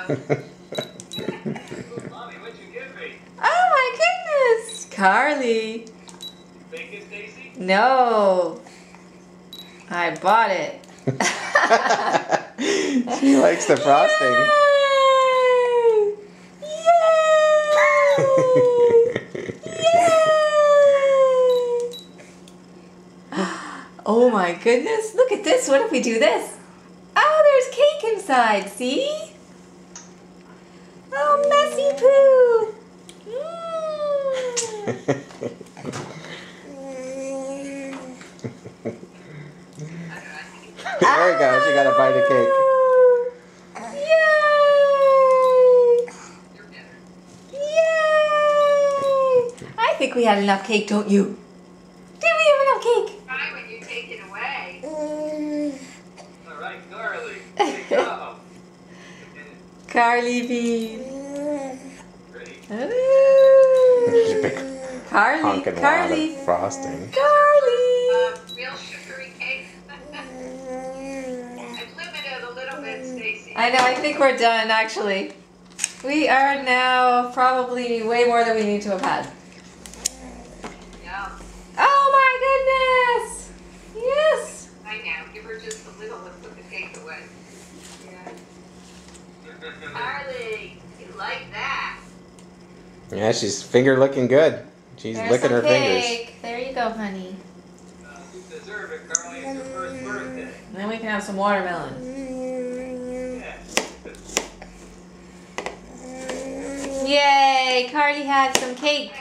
Mommy, what'd you give me? Oh my goodness! Carly. Bacon, Stacy? No. I bought it. She likes the frosting. Yay! Yay! Oh my goodness, look at this. What if we do this? Oh, there's cake inside, see? Oh, messy poo. There we go, she got a bite of cake. Yay! Yay! I think we had enough cake, don't you? Did we have enough cake? Try when you take it away. All right, Carly. Take off. Carly bean. Ready? There's a big Carly, honking wad Carly, of frosting. Carly. Real sugary cake. I've limited a little bit, Stacy. I know, I think we're done actually. We are now probably way more than we need to have had. Yeah, Oh my goodness! Yes! I know. Give her just a little and put the cake away. Yeah. Carly, you like that? Yeah, she's finger looking good. She's There's licking some her fingers. cake. There you go, honey. You deserve it, Carly. It's your first birthday. And then we can have some watermelon. Yeah. Yay! Carly had some cake.